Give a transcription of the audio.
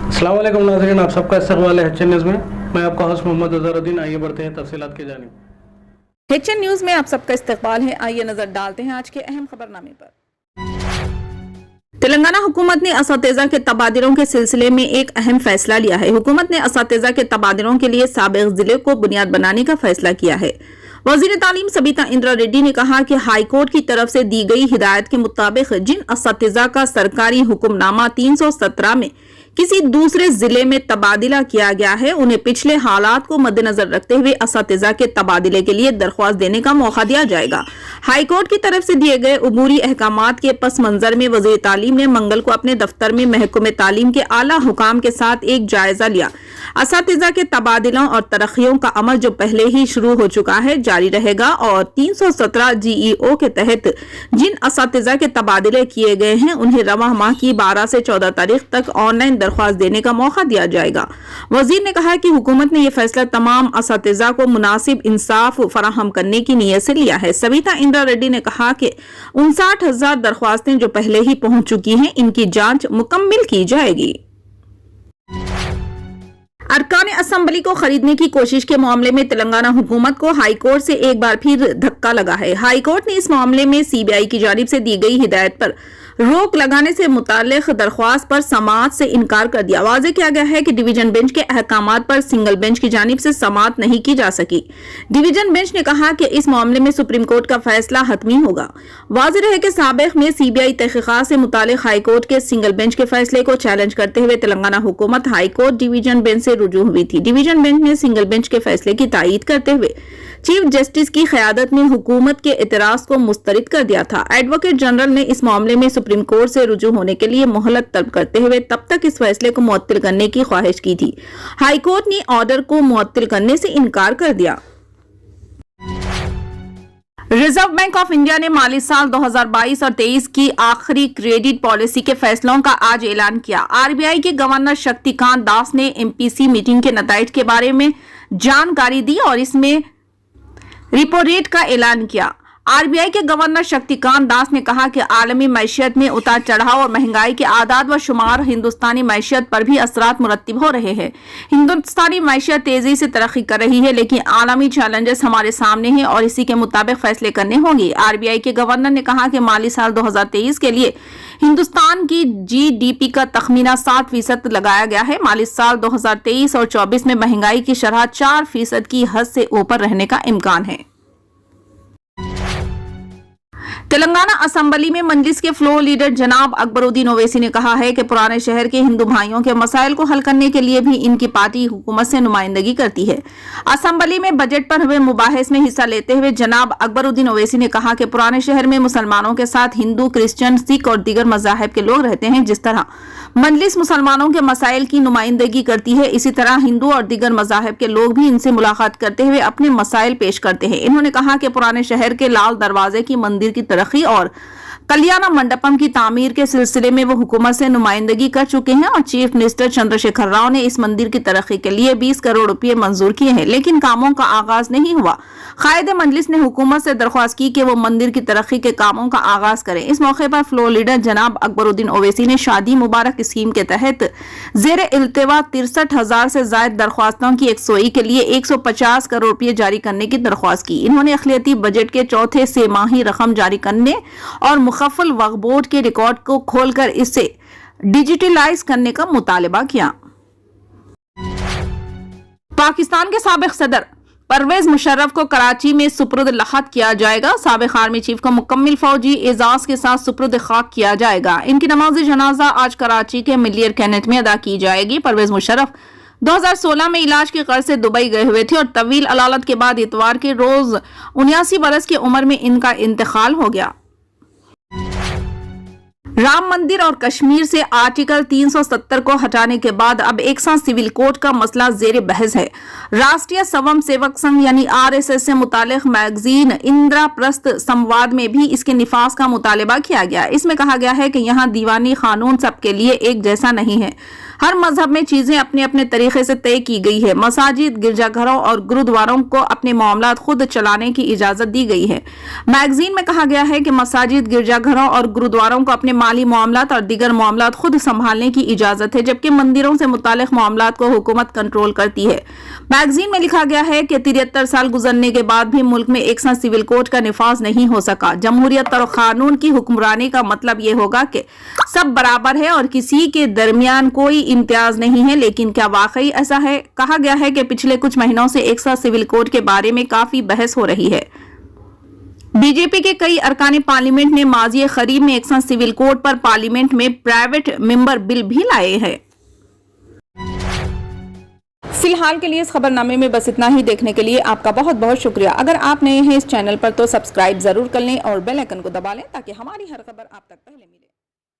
अस्सलाम वालेकुम नाज़रीन, आप सबका इस्तकबाल है HN न्यूज़ में। मैं आपका होस्ट मोहम्मद अज़हरुद्दीन। आइए बढ़ते हैं तफसीलात की जानिब। HN न्यूज़ में आप सबका इस्तकबाल है। आइए नजर डालते हैं आज के अहम खबरनामे पर। तेलंगाना हुकूमत ने असातिज़ा के तबादलों के सिलसिले में एक अहम फैसला लिया है। हुकूमत ने असातिज़ा के तबादलों के लिए साबिक़ जिले को बुनियाद बनाने का फैसला किया है। वज़ीर तालीम सबिता इंद्रा रेड्डी ने कहा कि हाई कोर्ट की तरफ से दी गई हिदायत के मुताबिक जिन असातिज़ा का सरकारी हुक्मनामा 317 में किसी दूसरे जिले में तबादला किया गया है, उन्हें पिछले हालात को मद्देनजर रखते हुए असातिज़ा के तबादले के लिए दरख्वास्त देने का मौका दिया जाएगा। हाई कोर्ट की तरफ से दिए गए उमूरी अहकामात के पस मंजर में वज़ीर तालीम ने मंगल को अपने दफ्तर में महकमे तालीम के आला हुकाम के साथ एक जायजा लिया। असातिज़ा के तबादलों और तरक्कियों का अमल जो पहले ही शुरू हो चुका है जारी रहेगा और 317 GEO के तहत जिन असातिज़ा के तबादले किए गए हैं उन्हें रवां माह की 12 से 14 तारीख तक ऑनलाइन दरख्वास्त देने का मौका दिया जाएगा। वजीर ने कहा कि हुकूमत ने यह फैसला तमाम असातिज़ा को मुनासिब इंसाफ फराहम करने की नीयत से लिया है। सबिता इंद्रा रेड्डी ने कहा कि 59,000 दरख्वास्तें जो पहले ही पहुंच चुकी हैं, इनकी जांच मुकम्मल की जाएगी। अरकान असम्बली को खरीदने की कोशिश के मामले में तेलंगाना हुकूमत को हाई कोर्ट से एक बार फिर धक्का लगा है। हाई कोर्ट ने इस मामले में CBI की जानिब से दी गई हिदायत पर रोक लगाने से मुताल्लिक दरख्वास्त पर समाअत से इनकार कर दिया। वाज़ेह किया गया है कि डिवीजन बेंच के अहकामात पर सिंगल बेंच की जानिब से समाअत नहीं की जा सकी। डिवीजन बेंच ने कहा कि इस मामले में सुप्रीम कोर्ट का फैसला हतमी होगा। वाज़ेह रहे कि साबिक़ में CBI तहक़ीक़ात से मुताल्लिक हाई कोर्ट के सिंगल बेंच के फैसले को चैलेंज करते हुए तेलंगाना हुकूमत हाई कोर्ट डिवीजन बेंच से रुजू हुई थी। डिवीजन बेंच ने सिंगल बेंच के फैसले की तायीद करते हुए चीफ जस्टिस की क़यादत में हुकूमत के एतराज़ को मुस्तरद कर दिया था। एडवोकेट जनरल ने इस मामले में सुप्रीम कोर्ट से रुजू होने के लिए मोहलत तलब करते हुए तब तक इस फैसले को मुअत्तिल करने की ख्वाहिश की थी। हाई कोर्ट ने ऑर्डर को मुअत्तिल करने से इनकार कर दिया। रिजर्व बैंक ऑफ इंडिया ने माली साल 2022 और 23 की आखिरी क्रेडिट पॉलिसी के फैसलों का आज ऐलान किया। RBI के गवर्नर शक्तिकांत दास ने MPC मीटिंग के नताइज के बारे में जानकारी दी और इसमें रिपो रेट का ऐलान किया। RBI के गवर्नर शक्तिकांत दास ने कहा कि आलमी मैशियत में उतार चढ़ाव और महंगाई के आदाद व शुमार हिंदुस्तानी मैशियत पर भी असरात मुरत्तिब हो रहे हैं। हिंदुस्तानी मैशियत तेजी से तरक्की कर रही है, लेकिन आलमी चैलेंजेस हमारे सामने हैं और इसी के मुताबिक फैसले करने होंगे। RBI के गवर्नर ने कहा कि माली साल 2023 के लिए हिंदुस्तान की GDP का तखमीना 7% लगाया गया है। माली साल 2023 और 24 में महंगाई की शरह 4% की हद से ऊपर रहने का इम्कान है। तेलंगाना असम्बली में मजलिस के फ्लोर लीडर जनाब अकबरुद्दीन ओवैसी ने कहा है कि पुराने शहर के हिंदू भाइयों के मसाइल को हल करने के लिए भी इनकी पार्टी हुकूमत से नुमाइंदगी करती है। असम्बली में बजट पर हुए मुबाहिस में हिस्सा लेते हुए जनाब अकबरुद्दीन ओवैसी ने कहा कि पुराने शहर में मुसलमानों के साथ हिंदू, क्रिश्चियन, सिख और दीगर मज़ाहिब के लोग रहते हैं। जिस तरह मजलिस मुसलमानों के मसाइल की नुमाइंदगी करती है, इसी तरह हिंदू और दीगर मज़ाहिब के लोग भी इनसे मुलाकात करते हुए अपने मसाइल पेश करते हैं। इन्होंने कहा कि पुराने शहर के लाल दरवाजे की मंदिर की तरक्की और कल्याण मंडपम की तामीर के सिलसिले में वो हुकूमत से नुमाइंदगी कर चुके हैं और चीफ मिनिस्टर चंद्रशेखर राव ने इस मंदिर की तरक्की के लिए 20 करोड़ रुपए मंजूर किए हैं, लेकिन कामों का आगाज नहीं हुआ। कायदे मजलिस ने हुकूमत से दरख्वास्त की कि वो मंदिर की तरक्की के कामों का आगाज करें। इस मौके पर फ्लोर लीडर जनाब अकबरुद्दीन ओवैसी ने शादी मुबारक स्कीम के तहत जेर इल्तिवा 63,000 से ज्यादा दरख्वास्तों की यकसोई के लिए 150 करोड़ रुपए जारी करने की दरख्वास्त की। इन्होंने अखिलती बजट के चौथे सेमाही रकम जारी करने और मुखफ़ल वक्फ बोर्ड के रिकॉर्ड को खोलकर इसे डिजिटलाइज करने का मुतालबा किया। पाकिस्तान के साबिक सदर परवेज मुशर्रफ को कराची में सुपुर्द लखत किया जाएगा। साबिक आर्मी चीफ को मुकम्मल फौजी एजाज के साथ सुपुर्द खाक किया जाएगा। इनकी नमाज जनाजा आज कराची के मिलियर कैनेट में अदा की जाएगी। परवेज मुशर्रफ 2016 में इलाज के कर्ज से दुबई गए हुए थे और तवील अलालत के बाद इतवार के रोज 79 बरस की उम्र में इनका इंतकाल हो गया। राम मंदिर और कश्मीर से आर्टिकल 370 को हटाने के बाद अब एक साथ सिविल कोड का मसला जेर बहस है। राष्ट्रीय स्वयं सेवक संघ यानी RSS से मुतालिक मैगजीन इंद्रप्रस्थ संवाद में भी इसके निफाज का मुतालबा किया गया। इसमें कहा गया है कि यहाँ दीवानी कानून सबके लिए एक जैसा नहीं है। हर मजहब में चीजें अपने अपने तरीके से तय की गई है। मसाजिद, गिरजाघरों और गुरुद्वारों को अपने मामलात खुद चलाने की इजाजत दी गई है। मैगजीन में कहा गया है कि मसाजिद, गिरजाघरों और गुरुद्वारों को अपने माली मामलात और दीगर मामलात खुद संभालने की इजाजत है, जबकि मंदिरों से मुतालिक मामलात को हुकूमत कंट्रोल करती है। मैगजीन में लिखा गया है कि 73 साल गुजरने के बाद भी मुल्क में एक साथ सिविल कोड का निफाज नहीं हो सका। जमहूरियत और कानून की हुक्मरानी का मतलब ये होगा कि सब बराबर है और किसी के दरमियान कोई इम्तियाज नहीं है, लेकिन क्या वाकई ऐसा है? कहा गया है कि पिछले कुछ महीनों से एक साथ सिविल कोड के बारे में काफी बहस हो रही है। बीजेपी के कई अरकान पार्लियामेंट ने माजी करीब में एक साथ सिविल कोड पर पार्लियामेंट में प्राइवेट मेंबर बिल भी लाए हैं। फिलहाल के लिए इस खबरनामे में बस इतना ही। देखने के लिए आपका बहुत बहुत शुक्रिया। अगर आप नए हैं इस चैनल पर तो सब्सक्राइब जरूर कर लें और बेल आइकन को दबा लें ताकि हमारी हर खबर आप तक पहले मिले।